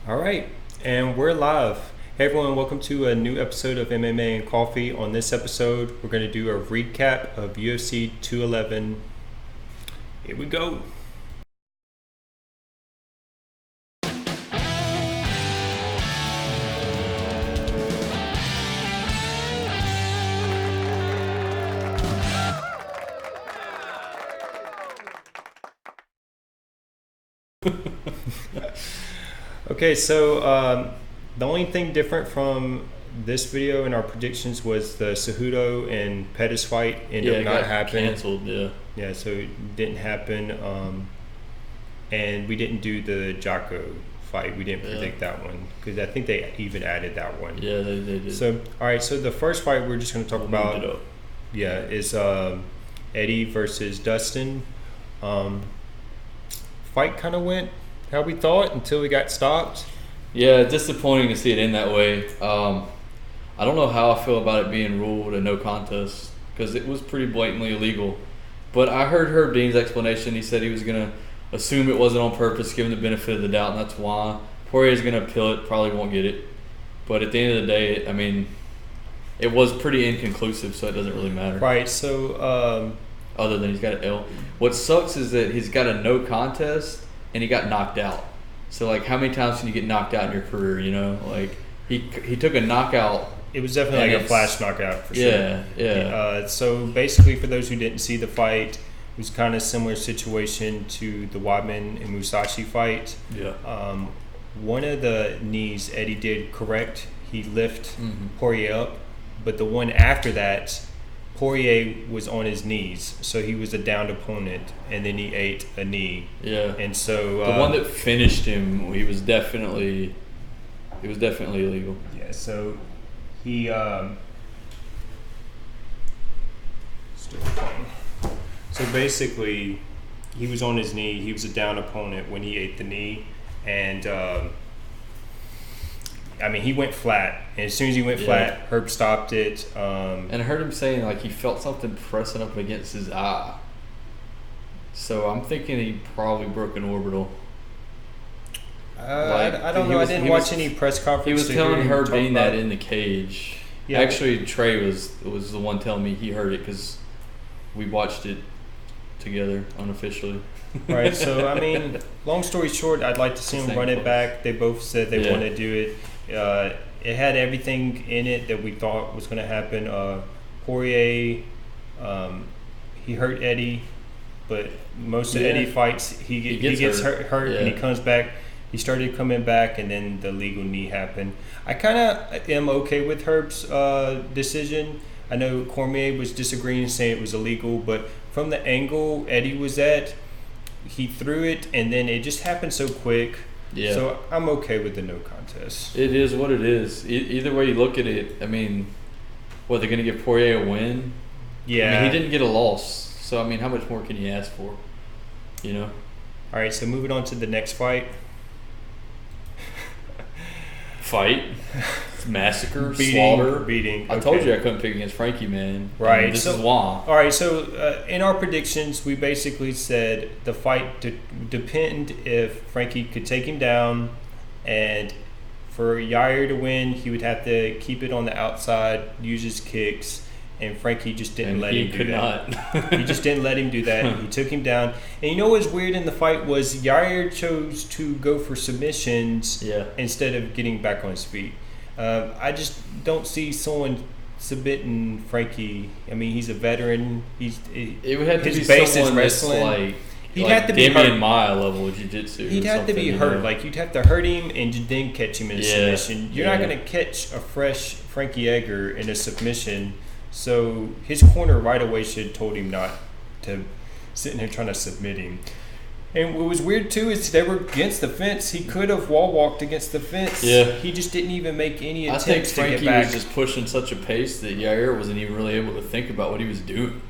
All right, and we're live. Hey everyone, welcome to a new episode of MMA and Coffee. On this episode, we're going to do a recap of UFC 211. Here we go. Okay, so the only thing different from this video and our predictions was the Cejudo and Pettis fight ended up not happening. Canceled, Yeah, so it didn't happen. And we didn't do the Jocko fight. We didn't predict that one because I think they even added that one. Yeah, they did. So, all right, so the first fight we're just going to talk about is Eddie versus Dustin. Fight kind of went how we thought until we got stopped. Yeah, disappointing to see it end that way. I don't know how I feel about it being ruled a no contest because it was pretty blatantly illegal. But I heard Herb Dean's explanation. He said he was going to assume it wasn't on purpose, give him the benefit of the doubt, and that's why. Poirier's going to appeal it, probably won't get it. But at the end of the day, I mean, it was pretty inconclusive, so it doesn't really matter. Right, so... other than he's got an L. What sucks is that he's got a no contest and he got knocked out. So, like, how many times can you get knocked out in your career, you know? Like, he took a knockout. It was definitely like a flash knockout for sure. Yeah. So, basically, for those who didn't see the fight, it was kind of a similar situation to the Wadman and Musashi fight. Yeah. One of the knees Eddie did correct. He lifted Poirier up. But the one after that, Poirier was on his knees, so he was a downed opponent, and then he ate a knee. Yeah. And so the one that finished him, it was definitely illegal. Yeah. So he So basically, he was on his knee. He was a down opponent when he ate the knee, and I mean, he went flat. And as soon as he went flat, Herb stopped it. And I heard him saying, like, he felt something pressing up against his eye. So I'm thinking he probably broke an orbital. I don't know. I didn't watch any press conference. He was telling Herb Dean that in the cage. Yeah. Actually, Trey was the one telling me he heard it because we watched it together unofficially. Right. So, I mean, long story short, I'd like to see them run it back. They both said they want to do it. It had everything in it that we thought was going to happen. Poirier, he hurt Eddie, but most of Eddie fights, he gets hurt and he comes back. He started coming back, and then the legal knee happened. I kind of am okay with Herb's decision. I know Cormier was disagreeing, saying it was illegal, but from the angle Eddie was at, he threw it, and then it just happened so quick. Yeah. So I'm okay with the no contest. It is what it is. Either way you look at it, I mean, they're going to give Poirier a win? Yeah. I mean, he didn't get a loss. So, I mean, how much more can you ask for? You know? All right, so moving on to the next fight. Massacre, slaughter. Beating. I told you I couldn't pick against Frankie, man. Right. And this is why. All right, so in our predictions, we basically said the fight depend if Frankie could take him down, and for Yair to win, he would have to keep it on the outside, use his kicks, and Frankie just didn't let him do that. He just didn't let him do that. He took him down. And you know what was weird in the fight was Yair chose to go for submissions instead of getting back on his feet. I just don't see someone submitting Frankie. I mean, he's a veteran. It would have to his be base someone is wrestling. That's like he'd have to be Damian hurt. Maya level jiu-jitsu. He'd have to be hurt. Know? Like, you'd have to hurt him and then catch him in a submission. You're not going to catch a fresh Frankie Edgar in a submission. So his corner right away should have told him not to sit in there trying to submit him. And what was weird too is they were against the fence. He could have wall walked against the fence. Yeah. He just didn't even make any attempts I think to Frankie get back. was just pushing such a pace that Yair wasn't even really able to think about what he was doing.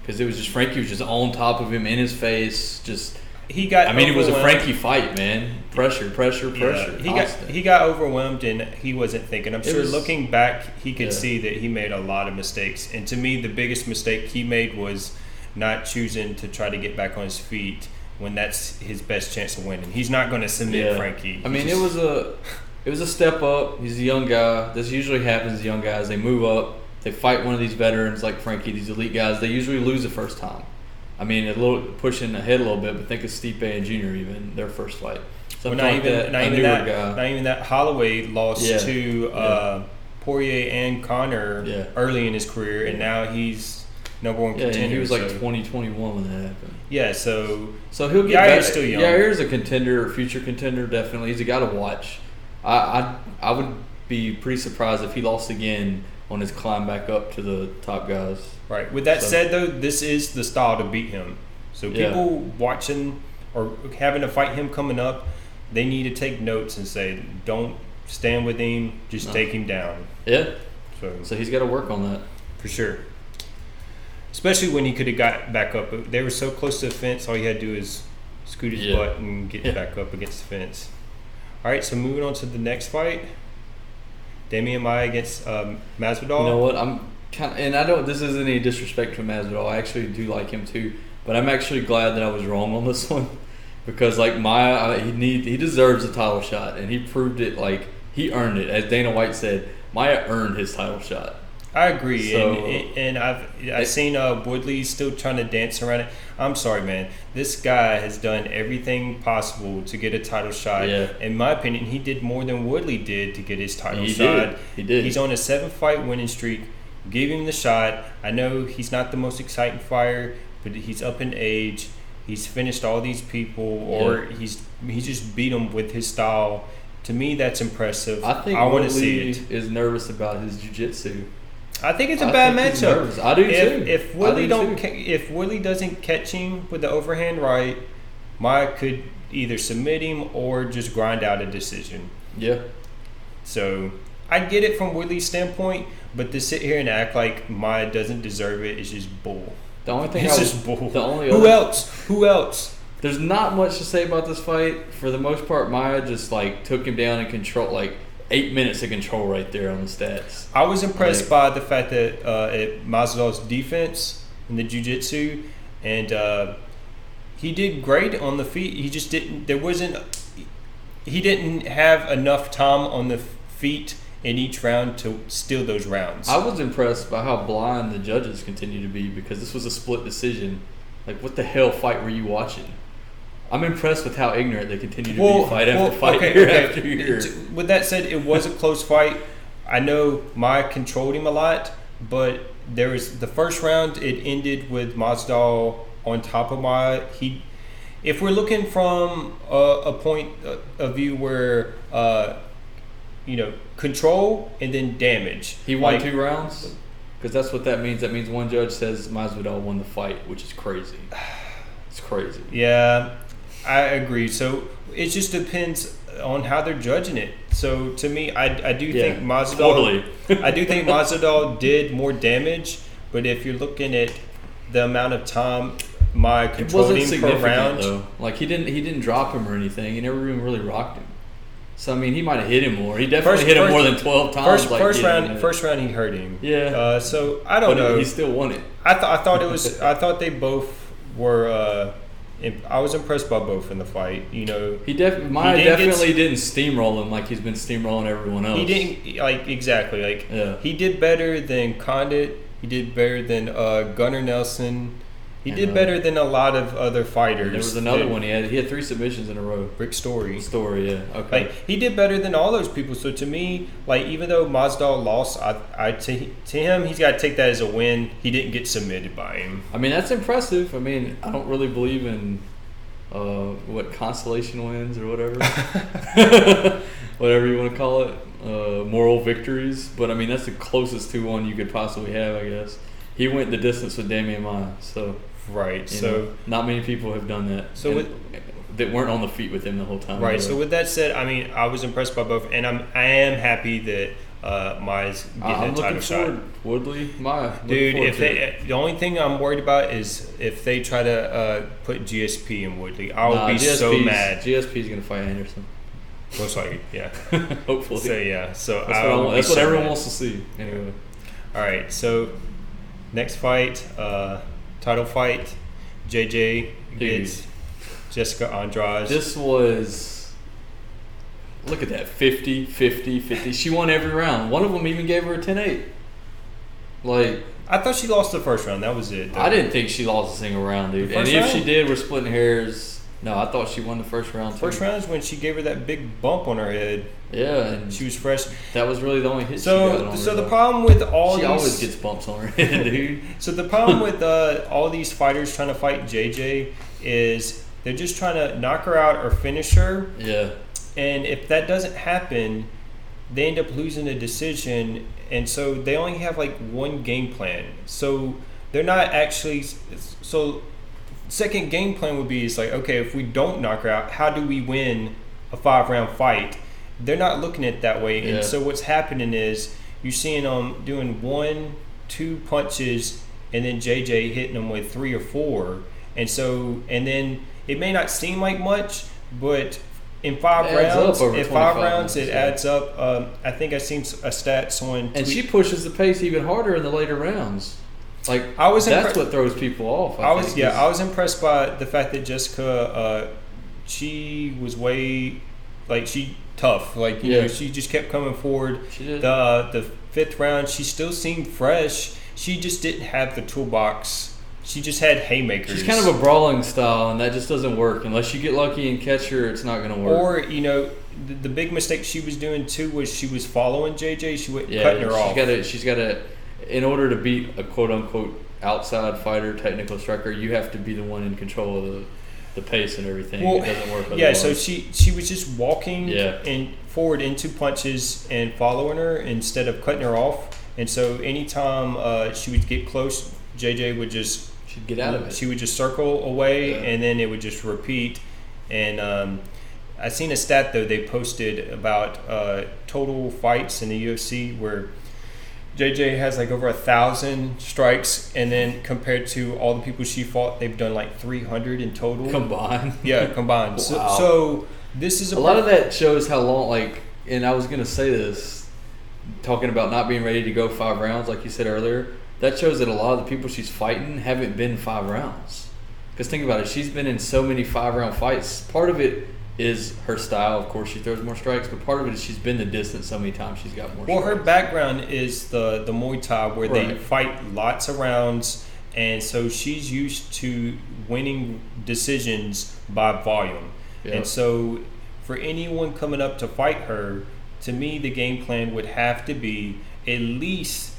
Because it was just Frankie was just on top of him, in his face, just... it was a Frankie fight, man. Pressure. He got overwhelmed and he wasn't thinking. I'm sure looking back, he could see that he made a lot of mistakes. And to me, the biggest mistake he made was not choosing to try to get back on his feet when that's his best chance of winning. He's not going to submit Frankie. I mean, it was a step up. He's a young guy. This usually happens to young guys. They move up. They fight one of these veterans like Frankie, these elite guys. They usually lose the first time. I mean, a little pushing ahead a little bit, but think of Stipe and Junior even their first fight. Well, not even that. Holloway lost to Poirier and Conor early in his career, and now he's number one contender. And he was like 2021 when that happened. Yeah, so he'll get better. Still young. Yair's a contender, future contender, definitely. He's a guy to watch. I would be pretty surprised if he lost again on his climb back up to the top guys. Right. With that said, though, this is the style to beat him. So people watching or having to fight him coming up, they need to take notes and say, don't stand with him, just take him down. Yeah. So he's got to work on that. For sure. Especially when he could have got back up. They were so close to the fence, all he had to do is scoot his butt and get back up against the fence. All right, so moving on to the next fight. Damian Maia against Masvidal. You know what? I'm kind of, and I don't. This isn't any disrespect to Masvidal. I actually do like him too, but I'm actually glad that I was wrong on this one because like Maia, he deserves a title shot, and he proved it. Like he earned it, as Dana White said. Maia earned his title shot. I agree, so, and I've seen Woodley still trying to dance around it. I'm sorry, man. This guy has done everything possible to get a title shot. Yeah. In my opinion, he did more than Woodley did to get his title shot. He did. He's on a 7-fight winning streak. Give him the shot. I know he's not the most exciting fighter, but he's up in age. He's finished all these people, or he just beat them with his style. To me, that's impressive. I think Woodley is nervous about his jiu-jitsu. I think it's a bad matchup. I do too. If Woodley doesn't catch him with the overhand right, Maia could either submit him or just grind out a decision. Yeah. So I get it from Woodley's standpoint, but to sit here and act like Maia doesn't deserve it is just bull. The only thing just bull. Who else? There's not much to say about this fight. For the most part, Maia just like took him down and control 8 minutes of control right there on the stats. I was impressed by the fact that Masvidal's defense in the jiu-jitsu, and he did great on the feet. He just didn't. He didn't have enough time on the feet in each round to steal those rounds. I was impressed by how blind the judges continue to be because this was a split decision. Like, what the hell fight were you watching? I'm impressed with how ignorant they continue to be fight after fight, year after year. With that said, it was a close fight. I know Maia controlled him a lot, but there was the first round. It ended with Masvidal on top of Maia. If we're looking from a point of view where control and then damage, he won 2 rounds because that's what that means. That means one judge says Masvidal won the fight, which is crazy. It's crazy. Yeah. I agree. So it just depends on how they're judging it. So to me, I do think Masvidal. Totally. I do think Masvidal did more damage, but if you're looking at the amount of time Maia controlled him per round, though. Like he didn't drop him or anything. He never even really rocked him. So I mean, he might have hit him more. He definitely hit him more than 12 times. First round, he hurt him. Yeah. So I don't know. He still won it. I thought they both were. I was impressed by both in the fight. Maia definitely didn't steamroll him like he's been steamrolling everyone else. He didn't exactly. He did better than Condit. He did better than Gunnar Nelson. He did better than a lot of other fighters. There was another one he had 3 submissions in a row. Rick Story, yeah. Okay. He did better than all those people. So to me, even though Masvidal lost, to him, he's got to take that as a win. He didn't get submitted by him. I mean, that's impressive. I mean, I don't really believe in consolation wins or whatever. Whatever you want to call it. Moral victories. But I mean, that's the closest to one you could possibly have, I guess. He went the distance with Damian Maia, so... Right, so not many people have done that. So that weren't on the feet with him the whole time. Right. So with that said, I mean, I was impressed by both, and I am happy that Maia's getting a title shot. Woodley, Maia. Dude, the only thing I'm worried about is if they try to put GSP in Woodley, I'll be so mad. GSP's gonna fight Anderson. Most likely, yeah. Hopefully. So yeah. So that's what everyone wants to see. Anyway. All right. So next fight. Title fight, JJ gets Jessica Andrade. This was, look at that, 50, 50, 50. She won every round. One of them even gave her a 10-8. Like, I thought she lost the first round. That was it, though. I didn't think she lost a single round, dude. And if she did, we're splitting hairs. No, I thought she won the first round, too. First round is when she gave her that big bump on her head. Yeah. And she was fresh. That was really the only hit she got on her. So the problem with all she these... always gets bumps on her head, dude. So the problem with all these fighters trying to fight JJ is they're just trying to knock her out or finish her. Yeah. And if that doesn't happen, they end up losing a decision. And so they only have like one game plan. So they're not actually... So second game plan would be, it's like, okay, if we don't knock her out, how do we win a 5-round fight? They're not looking at it that way. Yeah. And so what's happening is you're seeing them doing 1-2 punches and then JJ hitting them with 3 or 4. And then it may not seem like much, but in 5 rounds, it adds up. I think I seen a stat someone tweet. And she pushes the pace even harder in the later rounds. Like, that's what throws people off. I was impressed by the fact that Jessica, she was she tough. Like, you know, she just kept coming forward. She did. The 5th round, she still seemed fresh. She just didn't have the toolbox. She just had haymakers. She's kind of a brawling style, and that just doesn't work. Unless you get lucky and catch her, it's not going to work. Or, you know, the big mistake she was doing, too, was she was following JJ. She was cutting her off. She's got to... In order to beat a quote-unquote outside fighter, technical striker, you have to be the one in control of the pace and everything. Well, it doesn't work otherwise. Yeah, so she was just walking and forward into punches and following her instead of cutting her off. And so anytime she would get close, JJ would just... She'd get out of it. She would just circle away, and then it would just repeat. And I seen a stat, though, they posted about total fights in the UFC where JJ has like over 1,000 strikes, and then compared to all the people she fought, they've done like 300 in total. Combined? Yeah, combined. Wow. So this is a lot of that shows how long, like, and I was going to say this, talking about not being ready to go 5 rounds, like you said earlier, that shows that a lot of the people she's fighting haven't been 5 rounds. Because think about it, she's been in so many 5-round fights. Part of it is her style. Of course, she throws more strikes, but part of it is she's been the distance so many times she's got more strikes. Her background is the Muay Thai, where they fight lots of rounds, and so she's used to winning decisions by volume. Yep. And so for anyone coming up to fight her, to me, the game plan would have to be at least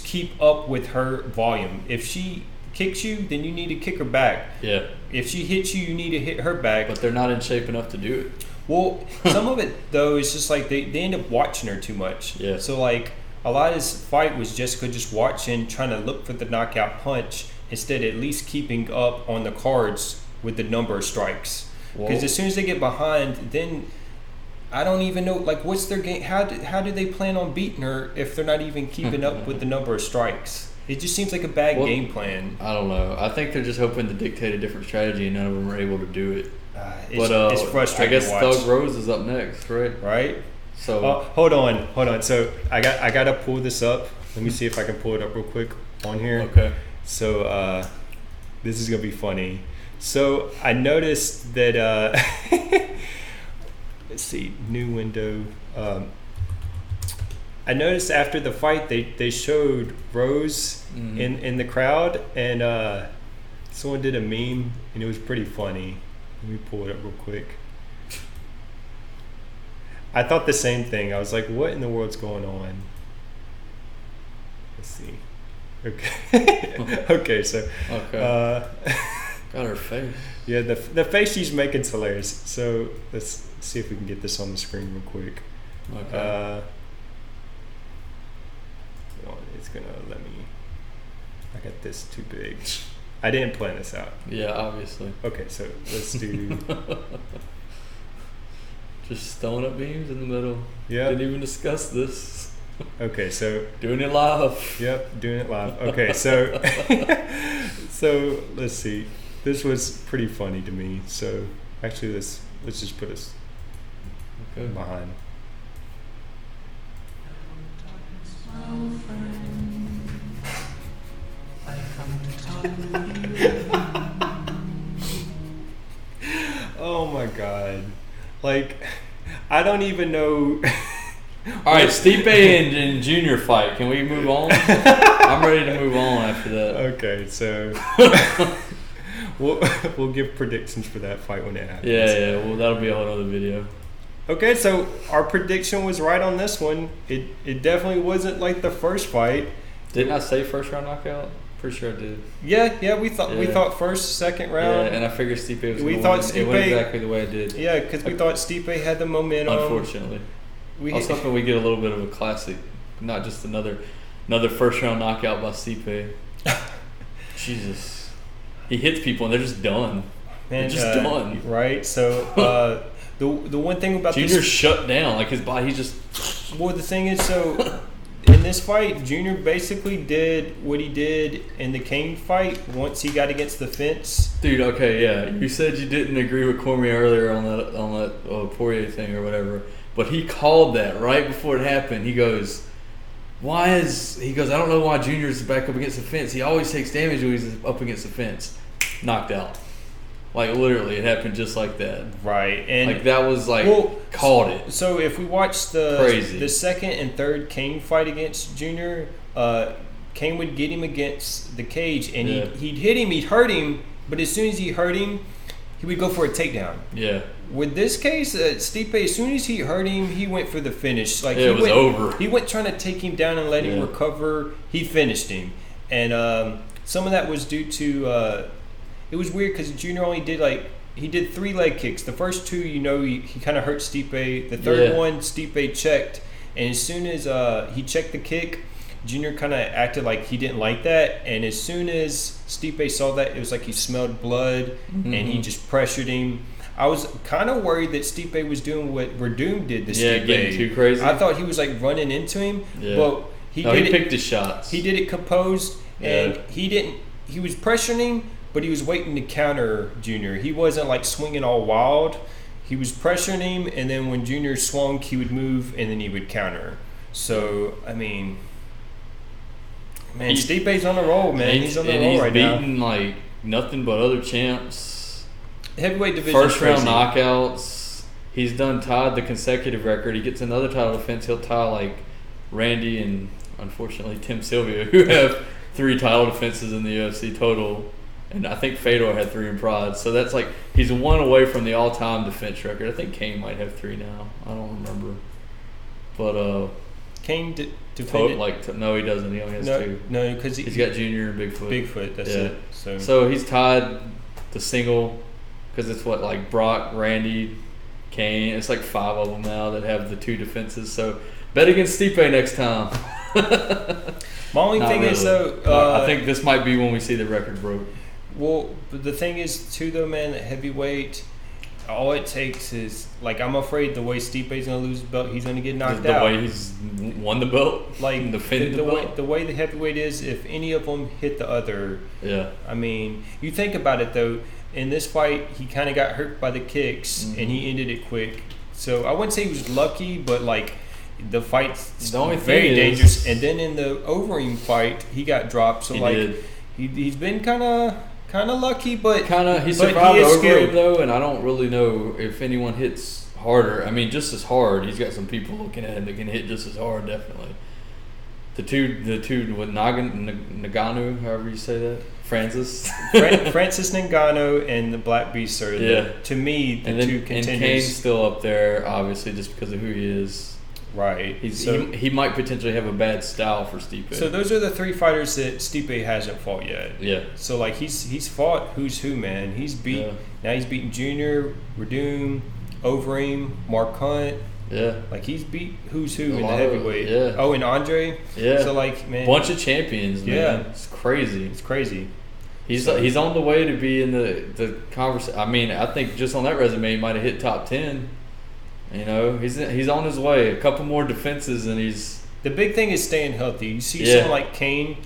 keep up with her volume. If she kicks you, then you need to kick her back. Yeah. If she hits you, you need to hit her back. But they're not in shape enough to do it. Well, some of it, though, is just like they end up watching her too much. Yeah. So, like, a lot of this fight was Jessica just watching, trying to look for the knockout punch, instead at least keeping up on the cards with the number of strikes. Because as soon as they get behind, then I don't even know, like, what's their game? How do they plan on beating her if they're not even keeping up with the number of strikes? It just seems like a bad game plan. I don't know. I think they're just hoping to dictate a different strategy, and none of them are able to do it. It's frustrating. I guess Thug Rose is up next, right? Right. So hold on. So I got to pull this up. Let me see if I can pull it up real quick on here. Okay. So this is gonna be funny. So I noticed that. Let's see, new window. I noticed after the fight they showed Rose in the crowd, and someone did a meme, and it was pretty funny. Let me pull it up real quick. I thought the same thing. I was like, what in the world's going on? Let's see. Okay. Okay, so got her face. Yeah, the face she's making is hilarious. So let's see if we can get this on the screen real quick. Okay. It's gonna let me. I got this too big. I didn't plan this out. Yeah, obviously. Okay, so let's do. Just throwing up beams in the middle. Yeah. Didn't even discuss this. Okay, so doing it live. Yep, doing it live. Okay, so so let's see. This was pretty funny to me. So actually, let's just put us behind. Oh my god! Like, I don't even know. All right, Stipe and Junior fight. Can we move on? I'm ready to move on after that. Okay, so we'll give predictions for that fight when it happens. Yeah. Well, that'll be a whole other video. Okay, so our prediction was right on this one. It definitely wasn't like the first fight. Didn't I say first round knockout? Pretty sure I did. Yeah, we thought first, second round. Yeah, and I figured Stipe was. We thought Stipe. It went exactly the way I did. Yeah, because we thought Stipe had the momentum. Unfortunately, I was hoping we get a little bit of a classic, not just another first round knockout by Stipe. Jesus, he hits people and they're just done. Man, they're just done. Right. So the one thing about Junior's shut down, like his body, he just. Well, the thing is, so in this fight, Junior basically did what he did in the Kane fight once he got against the fence. Dude, okay, yeah. You said you didn't agree with Cormier earlier on that Poirier thing or whatever, but he called that right before it happened. He goes, I don't know why Junior's back up against the fence. He always takes damage when he's up against the fence. Knocked out. Like, literally, it happened just like that. Right. And like, that was like, called it. So if we watch the second and third Kane fight against Junior, Kane would get him against the cage, and he'd hit him, he'd hurt him, but as soon as he hurt him, he would go for a takedown. Yeah. With this case, Stipe, as soon as he hurt him, he went for the finish. Like, it was over. He went trying to take him down and let him recover. He finished him. And some of that was due to... it was weird because Junior only did he did 3 leg kicks. The first 2, he kind of hurt Stipe. The third one, Stipe checked, and as soon as he checked the kick, Junior kind of acted like he didn't like that. And as soon as Stipe saw that, it was like he smelled blood, and he just pressured him. I was kind of worried that Stipe was doing what Verdum did to Stipe. Getting too crazy. I thought he was like running into him, but he picked his shots. He did it composed, and he didn't. He was pressuring him, but he was waiting to counter Junior. He wasn't like swinging all wild. He was pressuring him, and then when Junior swung, he would move, and then he would counter. So, I mean, man, Stipe's on the roll, man. He's on the roll right now. He's beaten like nothing but other champs. Heavyweight division. First round knockouts. He's tied the consecutive record. He gets another title defense. He'll tie like Randy and unfortunately Tim Sylvia, who have 3 title defenses in the UFC total. And I think Fedor had 3 in Pride. So that's like, he's 1 away from the all-time defense record. I think Kane might have 3 now. I don't remember. But, Kane defended? No, he doesn't. He only has 2. No, because he's got Junior and Bigfoot. Bigfoot, that's it. So he's tied the single, because it's like Brock, Randy, Kane. It's like 5 of them now that have the 2 defenses. So bet against Stipe next time. My only thing is, though... I think this might be when we see the record broke. Well, the thing is, too, though, man, that heavyweight, all it takes is, like, I'm afraid the way Stipe's going to lose the belt, he's going to get knocked out. The way he's won the belt? Like, defended the belt? The way the heavyweight is, if any of them hit the other... Yeah. I mean, you think about it, though. In this fight, he kind of got hurt by the kicks, and he ended it quick. So, I wouldn't say he was lucky, but, like... The fight's very dangerous, and then in the Overeem fight, he got dropped. So he's been kind of lucky, but he survived Overeem though, and I don't really know if anyone hits harder. I mean, just as hard. He's got some people looking at him that can hit just as hard, definitely. The two with Ngannou, however you say that, Francis Ngannou and the Black Beast are to me the 2 contenders. And Kane's still up there, obviously, just because of who he is. Right. He might potentially have a bad style for Stipe. So those are the 3 fighters that Stipe hasn't fought yet. Yeah. So like he's fought who's who, man. He's beaten Junior, Verdum, Overeem, Mark Hunt. Yeah. Like he's beat who's who in the heavyweight. Yeah. And Andre. Yeah. So like, man, bunch of champions, man. Yeah. It's crazy. It's crazy. He's on the way to be in the conversation. I mean, I think just on that resume he might have hit top 10. You know, he's on his way. A couple more defenses, and he's... The big thing is staying healthy. You see someone like Kane,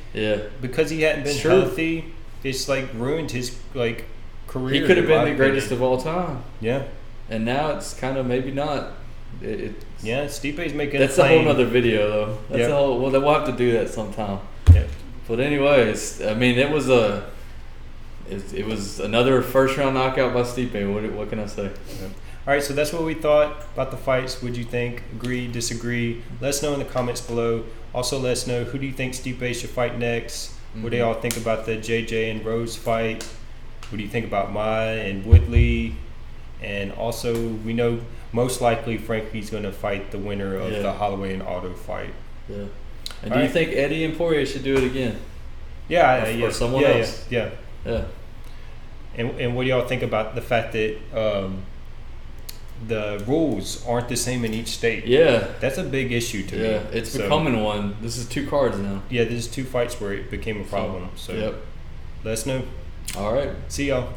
because he hadn't been healthy, it's like ruined his like career. He could have been the greatest of all time. Yeah. And now it's kind of maybe not. Stipe's making. That's a whole other video, though. That's we'll have to do that sometime. Yeah. But anyways, I mean, it was it was another first round knockout by Stipe. What can I say? Yeah. All right, so that's what we thought about the fights. What'd you think? Agree, disagree? Let us know in the comments below. Also, let us know who do you think Stipe should fight next? What do y'all think about the JJ and Rose fight? What do you think about Maya and Woodley? And also, we know most likely Frankie's going to fight the winner of the Holloway and Otto fight. Yeah. And do you think Eddie and Poirier should do it again? Yeah, or someone else? Yeah. And what do y'all think about the fact that the rules aren't the same in each state? Yeah. That's a big issue to me. Yeah, it's becoming one. This is 2 cards now. Yeah, there's 2 fights where it became a problem. So let us know. All right. See y'all.